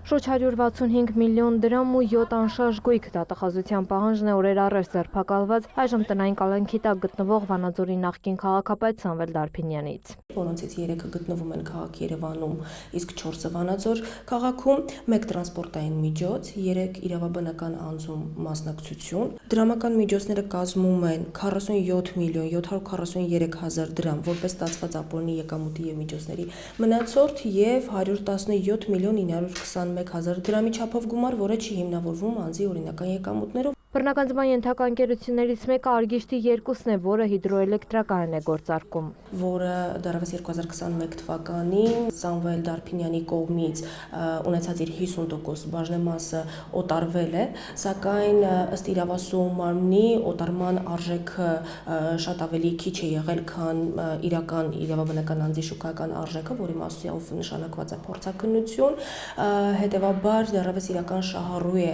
Շուրջ 165 միլիոն դրամ ու 7 անշարժ գույք դատախազության պահանջն է օրեր առաջ ձերբակալված այժմ տնային կալանքի տակ գտնվող Վանաձորի նախկին քաղաքապետ Սամվել Դարփինյանից։ Որոնցից 3-ը գտնվում են քաղաք Երևանում, իսկ 4-ը Վանաձոր քաղաքում, 1 տրանսպորտային միջոց, 3 իրավաբանական անձում մասնակցություն։ Դրամական միջոցները կազմում են 47 միլիոն 743 հազար դրամ որպես ստացված ապօրինի եկամուտի եւ միջոցների մնացորդ եւ 117 միլիոն 921 հազար դրամի չափով գումար, որը չի հիմնավորվում անձի օրինական եկամուտներով։ Բռնագանձման ենթակա ընկերություններից մեկը Արգիշտի 2-ն է, որը հիդրոէլեկտրականն է գործարկում, որը դեռևս 2021 թվականին Սամվել Դարփինյանի կողմից ունեցած իր 50% բաժնեմասը օտարվել է, սակայն ըստ իրավասու մարմնի օտարման արժեքը շատ ավելի քիչ է եղել, քան իրական իրավաբանական անձի շուկայական արժեքը, որի մասով նշանակված է փորձաքննություն, հետևաբար դեռևս իրական շահառու է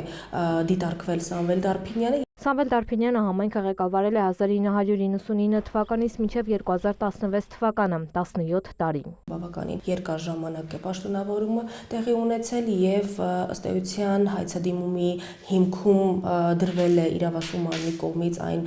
դիտարկվել Սամվել Դարփինյանը։ Սամվել Դարփինյանը համայնքը ղեկավարել է 1999 թվականից մինչև 2016 թվականը, 17 տարի։ Բավականին երկար ժամանակ է պաշտոնավորումը տեղի ունեցել եւ ըստ էության հայցադիմումի հիմքում դրվել է իրավասու մարմնի կողմից այն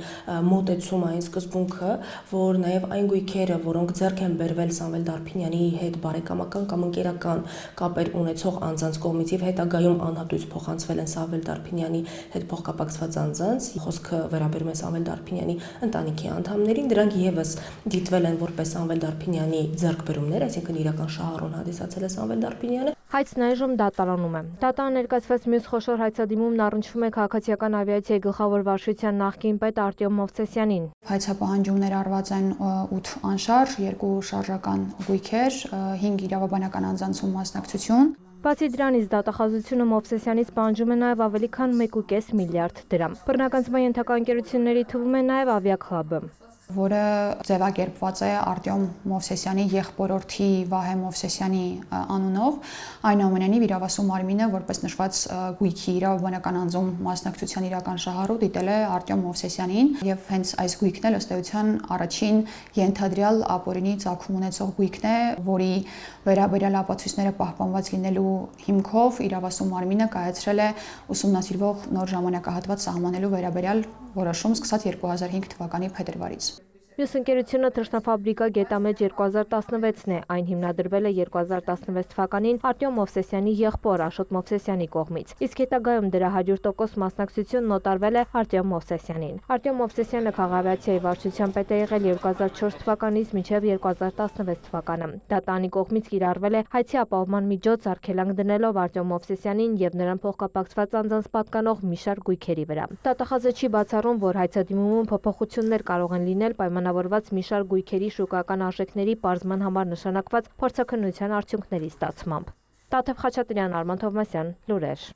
մոտեցում, այն սկզբունքը, որ նաեւ այն գույքերը, որոնք ձեռք են բերվել Սամվել Դարփինյանի հետ բարեկամական կամ ընկերական կապեր ունեցող անձանց կողմից եւ հետագայում անհատույց փոխանցվել են Սամվել Դարփինյանի հետ փոխկապակցված անձանց, խոսքը վերաբերում է Սամվել Դարփինյանի ընտանիքի անդամներին, դրանք եւս դիտվել են որպես Սամվել Դարփինյանի ձեռքբերումներ, այսինքն իրական շահառուն հանդիսացել է Սամվել Դարփինյանը։ Հայցն այժմ դատարանում է։ Դատարան ներկայացված մյուս խոշոր հայցադիմումն առնչվում է քաղաքացիական ավիացիայի գլխավոր վարչության նախկին պետ Արտյոմ Մովսեսյանին։ Հայցապահանջումներ արված են 8 անշարժ, 2 շարժական գույքեր, 5 իրավաբանական անձանցում մասնակցություն։ Բացի դրանից դատախազությունը Մովսեսյանից պահանջում է նաև ավելի քան 1.5 միլիարդ դրամ։ Բռնագանձման ենթակա ընկերությունների թվում է նաև Ավիաքլաբը, որը ձևակերպված է Արտյոմ Մովսեսյանի եղբորորդի Վահե Մովսեսյանի անունով, այնուամենայնիվ իրավասու մարմինը որպես նշված գույքի իրավաբանական անձում մասնակցության իրական շահառու դիտել է Արտյոմ Մովսեսյանին եւ հենց այս գույքն էլ ըստ էության առաջին ենթադրյալ ապօրինի ծագում ունեցող գույքն է, որի վերաբերյալ ապացույցները պահպանված լինելու հիմքով իրավասու մարմինը կայացրել է ուսումնասիրվող նոր ժամանակահատված սահմանելու վերաբերյալ որոշում սկսած 2005 թվականի փետրվարից։ Մյուս ընկերությունը Թռչնաֆաբրիկա Գետամեջ 2016-ն է, այն հիմնադրվել է 2016 թվականին Արտյոմ Մովսեսյանի եղբոր Աշոտ Մովսեսյանի կողմից, իսկ հետագայում դրա 100% մասնակցությունն օտարվել է Արտյոմ Մովսեսյանին։ Արտյոմ Մովսեսյանը քաղաքավիացիայի վարչության պետ է եղել 2004 թվականից մինչև 2016 թվականը։ Դատարանի կողմից կիրառվել է հայցի ապահովման միջոց արգելանք դնելով Արտյոմ Մովսեսյանին եւ նրան փոխկապակցված անձանց պատկանող մի շարք գույքերի վրա։ Դատախազը չի բացառում, որ հայցադիմումում փոփոխություններ կարող են լինել պայմանավորված մի շարք գույքերի շուկայական արժեքների պարզման համար նշանակված փորձաքննության արդյունքների ստացմամբ։ Տաթև Խաչատրյան, Արման Թովմասյան, լուրեր։